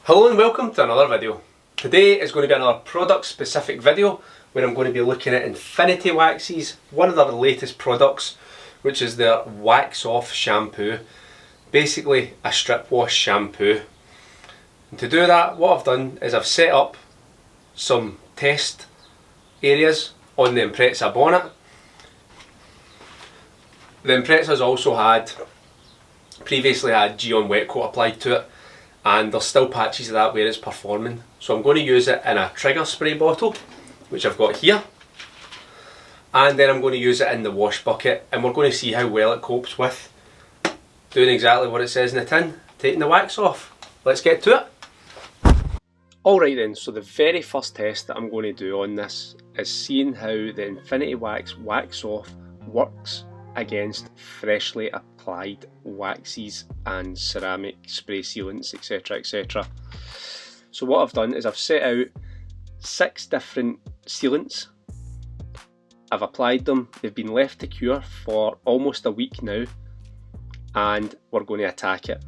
Hello and welcome to another video. Today is going to be another product specific video where I'm going to be looking at Infinity Waxes, one of their latest products, which is their wax off shampoo. Basically a strip wash shampoo. And to do that, what I've done is I've set up some test areas on the Impreza bonnet. The Impreza's also previously had G-on wet coat applied to it, and there's still patches of that where it's performing. So I'm going to use it in a trigger spray bottle, which I've got here, and then I'm going to use it in the wash bucket, and we're going to see how well it copes with doing exactly what it says in the tin, taking the wax off. Let's get to it. Alright then, so the very first test that I'm going to do on this is seeing how the Infinity Wax wax off works against freshly applied waxes and ceramic spray sealants, etc, etc. So what I've done is I've set out 6 different sealants. I've applied them, they've been left to cure for almost a week now, and we're going to attack it.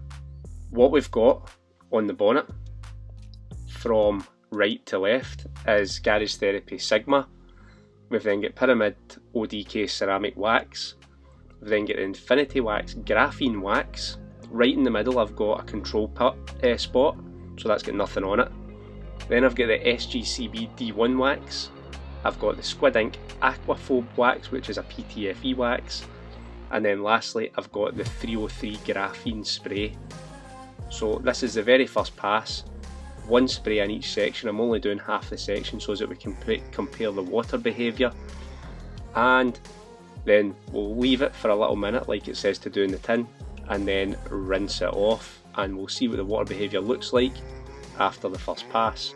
What we've got on the bonnet from right to left is Garage Therapy Sigma. We've then got Pyramid ODK Ceramic Wax. We've then got the Infinity Wax Graphene Wax. Right in the middle I've got a control spot, so that's got nothing on it. Then I've got the SGCB D1 Wax. I've got the Squid Ink Aquaphobe Wax, which is a PTFE wax. And then lastly I've got the 303 Graphene Spray. So this is the very first pass. One spray in each section. I'm only doing half the section so that we can compare the water behaviour. And then we'll leave it for a little minute like it says to do in the tin, and then rinse it off, and we'll see what the water behaviour looks like after the first pass.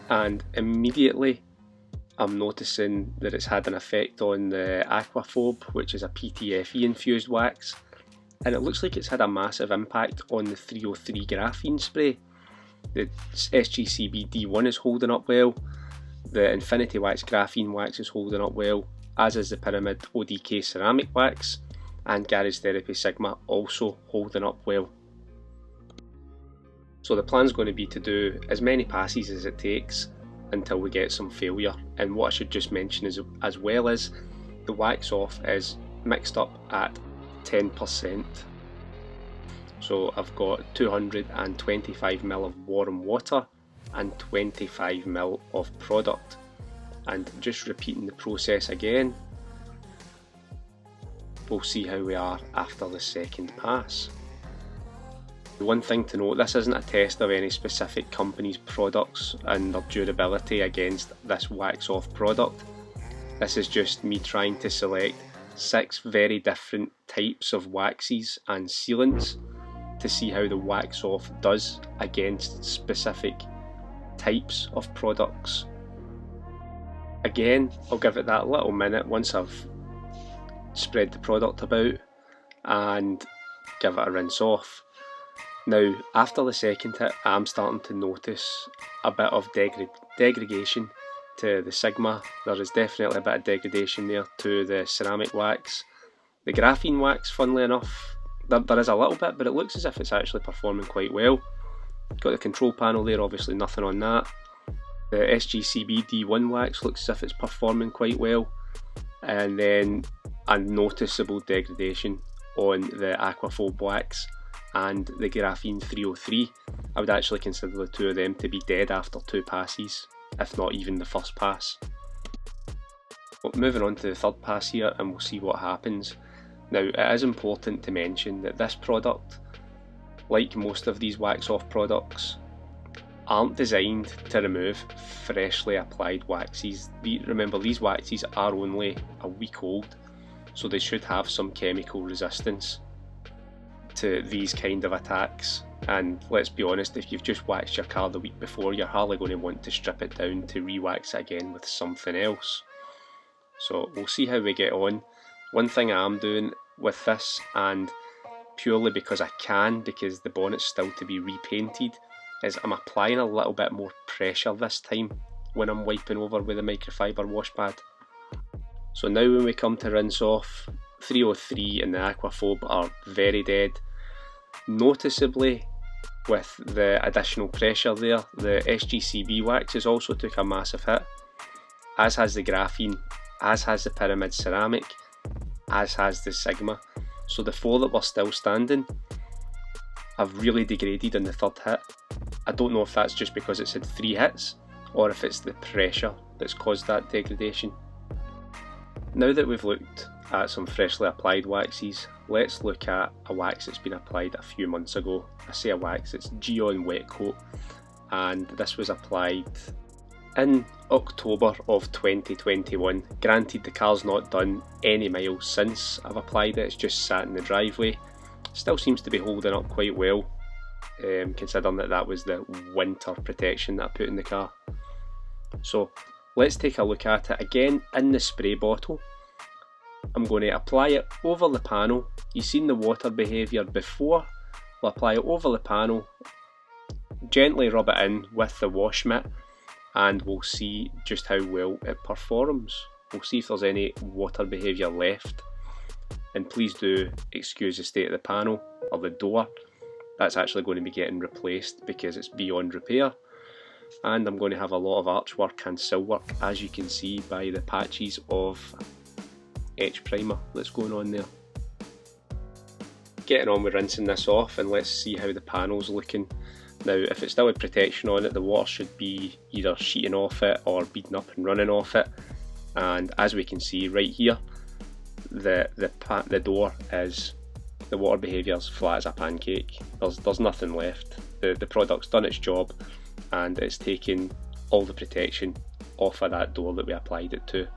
And immediately I'm noticing that it's had an effect on the Aquaphobe, which is a PTFE infused wax, and it looks like it's had a massive impact on the 303 Graphene Spray. The SGCB D1 is holding up well, the Infinity Wax Graphene Wax is holding up well, as is the Pyramid ODK Ceramic Wax, and Garage Therapy Sigma also holding up well. So the plan's going to be to do as many passes as it takes until we get some failure. And what I should just mention is, as well as the wax off is mixed up at 10%. So I've got 225ml of warm water and 25ml of product. And just repeating the process again, we'll see how we are after the second pass. The one thing to note, this isn't a test of any specific company's products and their durability against this wax off product. This is just me trying to select 6 very different types of waxes and sealants to see how the wax off does against specific types of products. Again, I'll give it that little minute once I've spread the product about and give it a rinse off. Now, after the second hit, I'm starting to notice a bit of degradation to the Sigma. There is definitely a bit of degradation there to the ceramic wax. The graphene wax, funnily enough, there is a little bit, but it looks as if it's actually performing quite well. Got the control panel there, obviously nothing on that. The SGCB D1 wax looks as if it's performing quite well, and then a noticeable degradation on the Aquaphobe wax and the Graphene 303. I would actually consider the two of them to be dead after 2 passes, if not even the first pass. But moving on to the third pass here, and we'll see what happens. Now, it is important to mention that this product, like most of these wax off products, aren't designed to remove freshly applied waxes. Remember, these waxes are only a week old, so they should have some chemical resistance to these kind of attacks. And let's be honest, if you've just waxed your car the week before, you're hardly going to want to strip it down to re-wax it again with something else. So we'll see how we get on. One thing I am doing with this, and purely because I can, because the bonnet's still to be repainted, is I'm applying a little bit more pressure this time when I'm wiping over with a microfiber wash pad. So now when we come to rinse off, 303 and the Aquaphobe are very dead. Noticeably with the additional pressure there. The SGCB waxes also took a massive hit, as has the graphene, as has the pyramid ceramic, as has the Sigma. So the 4 that were still standing have really degraded in the 3rd hit. I don't know if that's just because it's had 3 hits or if it's the pressure that's caused that degradation. Now that we've looked at some freshly applied waxes, let's look at a wax that's been applied a few months ago. I say a wax, it's Geon Wet Coat, and this was applied in October of 2021. Granted, the car's not done any miles since I've applied it, it's just sat in the driveway. Still seems to be holding up quite well, considering that was the winter protection that I put in the car. So let's take a look at it again in the spray bottle. I'm going to apply it over the panel. You've seen the water behaviour before. We'll apply it over the panel, gently rub it in with the wash mitt, and we'll see just how well it performs. We'll see if there's any water behaviour left. And please do excuse the state of the panel or the door. That's actually going to be getting replaced because it's beyond repair. And I'm going to have a lot of archwork and sill work, as you can see by the patches of etch primer that's going on there. Getting on with rinsing this off, and let's see how the panel's looking. Now, if it still had protection on it, the water should be either sheeting off it or beading up and running off it. And as we can see right here, the door is, the water behaviour is flat as a pancake. There's nothing left. The product's done its job, and it's taken all the protection off of that door that we applied it to.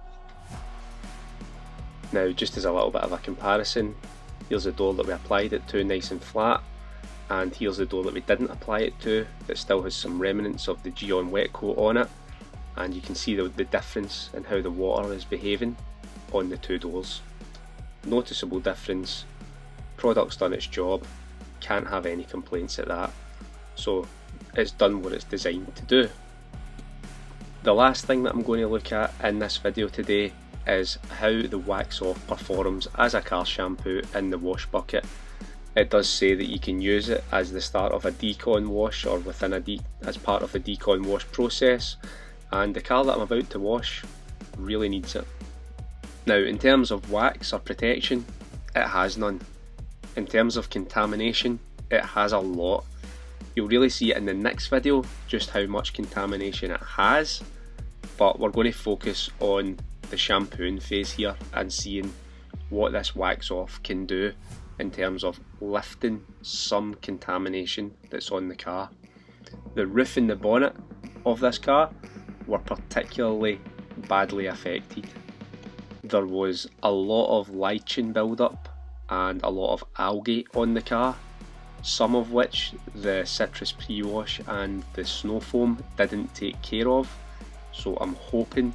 Now, just as a little bit of a comparison, here's the door that we applied it to, nice and flat, and here's the door that we didn't apply it to, that still has some remnants of the Geon Wet Coat on it, and you can see the difference in how the water is behaving on the 2 doors. Noticeable difference, product's done its job, can't have any complaints at that, so it's done what it's designed to do. The last thing that I'm going to look at in this video today is how the wax off performs as a car shampoo in the wash bucket. It does say that you can use it as the start of a decon wash or as part of the decon wash process, and the car that I'm about to wash really needs it. Now, in terms of wax or protection, it has none. In terms of contamination, it has a lot. You'll really see it in the next video just how much contamination it has, but we're going to focus on the shampooing phase here and seeing what this wax off can do in terms of lifting some contamination that's on the car. The roof and the bonnet of this car were particularly badly affected. There was a lot of lichen build-up and a lot of algae on the car, some of which the citrus pre-wash and the snow foam didn't take care of, so I'm hoping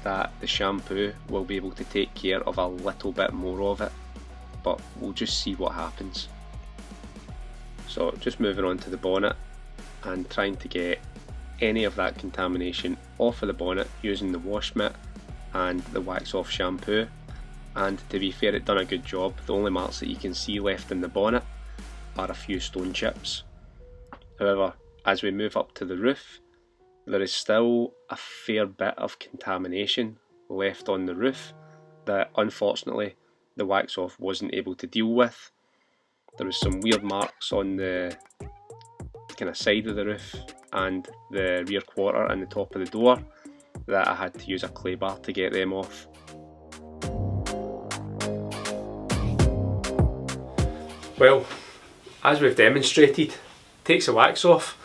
that the shampoo will be able to take care of a little bit more of it, but we'll just see what happens. So just moving on to the bonnet and trying to get any of that contamination off of the bonnet using the wash mitt and the wax off shampoo, and to be fair, it done a good job. The only marks that you can see left in the bonnet are a few stone chips. However, as we move up to the roof, there is still a fair bit of contamination left on the roof that unfortunately the wax off wasn't able to deal with. There was some weird marks on the kind of side of the roof and the rear quarter and the top of the door that I had to use a clay bar to get them off. Well, as we've demonstrated, takes the wax off,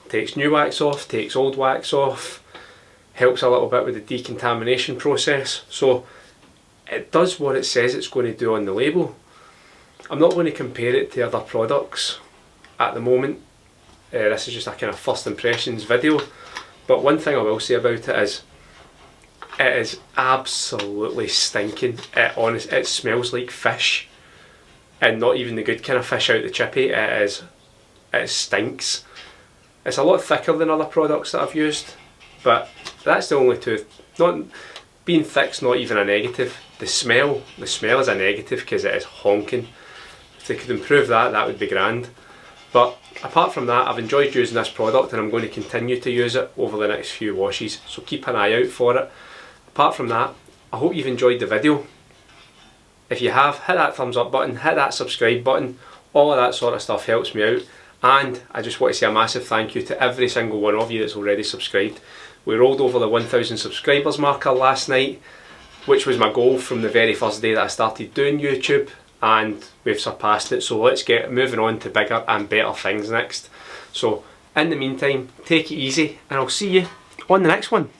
takes new wax off, takes old wax off, helps a little bit with the decontamination process, so it does what it says it's going to do on the label. I'm not going to compare it to other products at the moment. This is just a kind of first impressions video, but one thing I will say about it is absolutely stinking. It smells like fish, and not even the good kind of fish out the chippy. It stinks. It's a lot thicker than other products that I've used, but that's the only two. Not being thick's not even a negative. The smell is a negative because it is honking. If they could improve that, that would be grand. But apart from that, I've enjoyed using this product and I'm going to continue to use it over the next few washes, so keep an eye out for it. Apart from that, I hope you've enjoyed the video. If you have, hit that thumbs up button, hit that subscribe button, all of that sort of stuff helps me out. And I just want to say a massive thank you to every single one of you that's already subscribed. We rolled over the 1,000 subscribers marker last night, which was my goal from the very first day that I started doing YouTube, and we've surpassed it, so let's get moving on to bigger and better things next. So in the meantime, take it easy and I'll see you on the next one.